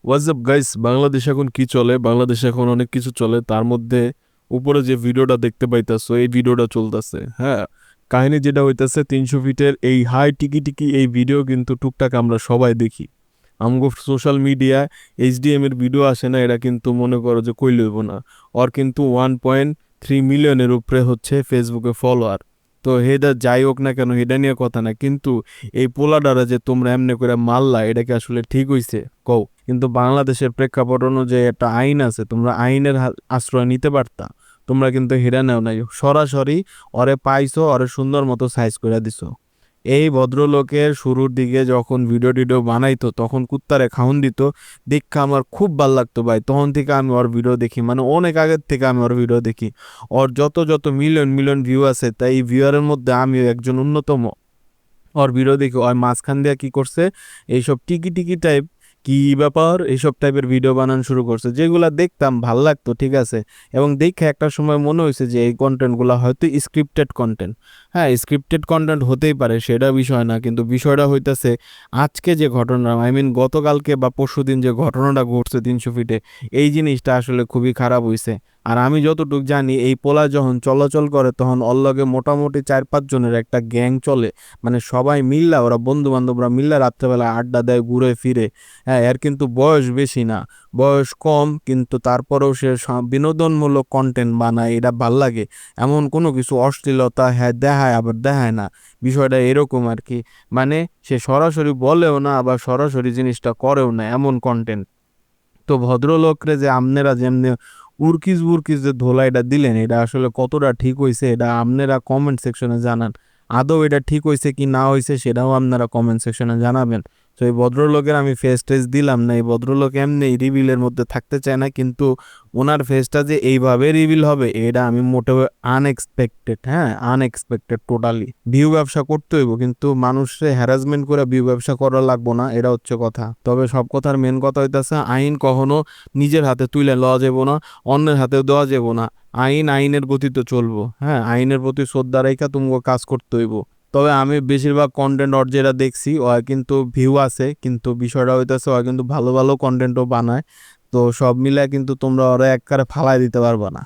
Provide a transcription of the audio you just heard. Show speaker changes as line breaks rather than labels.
WhatsApp guys, Bangladesh এখন কি চলে? বাংলাদেশে এখন অনেক কিছু চলে। তার মধ্যে উপরে যে ভিডিওটা দেখতে পাইতাছো, এই ভিডিওটা চলতেছে। হ্যাঁ, কাহিনী যেটা হইতাছে, 300 ফিটের এই হাই টিকি টিকি এই ভিডিও কিন্তু টুকটাক আমরা সবাই দেখি। আমগো সোশ্যাল মিডিয়ায় এইচডিএম এর ভিডিও আসে না, এটা কিন্তু মনে করো যে কই লইব না। ওর কিন্তু 1.3 মিলিয়নের উপরে হচ্ছে ফেসবুকে ফলোয়ার। তো হেডা যাই হোক না কেন, হেডা নিয়ে কথা না, কিন্তু এই পোলাডারা যে তোমরা এমনি করে মারলা, এটা কি আসলে ঠিক হইছে? কও। কিন্তু বাংলাদেশের প্রেক্ষাপট অনুযায়ী একটা আইন আছে, তোমরা আইনের আশ্রয় নিতে পারতা। তোমরা কিন্তু হেরা নেও নাই, সরাসরি ওরে পাইছো, ওরে সুন্দর মতো সাইজ করে দিছো। এই ভদ্রলোকের শুরুর দিকে যখন ভিডিও টিডিও বানাইতো তখন কুত্তারে খাউন দিত, দেখা আমার খুব ভাল লাগতো ভাই। তখন থেকে আমি ওর ভিডিও দেখি, মানে অনেক আগের থেকে আমি ওর ভিডিও দেখি। ওর যত যত মিলিয়ন মিলিয়ন ভিউ আছে, তাই এই ভিউয়ারের মধ্যে আমিও একজন অন্যতম। ওর ভিডিও দেখি ওর মাঝখান দিয়ে কি করছে, এইসব টিকি টিকি টাইপ, কি ব্যাপার, এইসব টাইপের ভিডিও বানানো শুরু করছে, যেগুলা দেখতাম ভাল লাগতো, ঠিক আছে। এবং দেখে একটা সময় মনে হয়েছে যে এই কন্টেন্টগুলো হয়তো স্ক্রিপ্টেড কন্টেন্ট। হ্যাঁ, স্ক্রিপ্টেড কন্টেন্ট হতেই পারে, সেটা বিষয় না, কিন্তু বিষয়টা হইতাছে আজকে যে ঘটনা, গতকালকে বা পরশুদিন যে ঘটনাটা ঘটছে 300 ফিটে, এই জিনিসটা আসলে খুবই খারাপ হইছে। আর আমি যতটুকু জানি, এই পোলা যখন চলাচল করে তখন ওর লগে মোটামুটি 4-5 জনের একটা গ্যাং চলে। মানে সবাই মিল্লা, ওরা বন্ধু বান্ধবরা মিল্লা রাত্রেবেলা আড্ডা দেয়, ঘুরে ফিরে। হ্যাঁ, এর কিন্তু বয়স বেশি না, বয়স কম, কিন্তু তারপরেও সে বিনোদনমূলক কন্টেন্ট বানায়, এটা ভাল লাগে। এমন কোনো কিছু অশ্লীলতা হ্যাঁ দেখায় আবার দেখায় না, বিষয়টা এরকম আর কি। মানে সে সরাসরি বলেও না, আবার সরাসরি জিনিসটা করেও না, এমন কন্টেন্ট। তো ভদ্রলোকরে যে আমনেরা যেমনি উরকিস বুরকিস যে ধোলাইটা দিলেন, এটা আসলে কতটা ঠিক হইছে, এটা আপনারা কমেন্ট সেকশনে জানান। আদৌ এটা ঠিক হইছে কি না হইছে, সেটাও আপনারা কমেন্ট সেকশনে জানাবেন। তো এই ভদ্রলোকের আমি ফেস টেস দিলাম না, এই ভদ্রলোক এমনি রিভিলের মধ্যে থাকতে চায় না, কিন্তু ওনার ফেসটা যে এইভাবে রিভিল হবে, এটা আমি মোটেও আনএক্সপেক্টেড। হ্যাঁ, আনএক্সপেক্টেড টোটালি। ভিউ ব্যবসা করতে হইব, কিন্তু মানুষে হ্যারাসমেন্ট করে ভিউ ব্যবসা করা লাগবো না, এটা হচ্ছে কথা। তবে সব কথার মেন কথা হইতাছে, আইন কখনো নিজের হাতে তুলে লওয়া যাবো না, অন্যের হাতেও দেওয়া যাবো না। আইন আইনের গতিতে চলবো। হ্যাঁ, আইনের প্রতি শ্রদ্ধা রেখা তোমাকে কাজ করতে হইব। তবে আমি বেশিরভাগ কন্টেন্ট ওর যেটা দেখছি, ও কিন্তু ভিউ আছে, কিন্তু বিষয়টা হইতেছে ও কিন্তু ভালো ভালো কন্টেন্টও বানায়। তো সব মিলে কিন্তু তোমরা ওরা একবারে ফালাই দিতে পারবা না।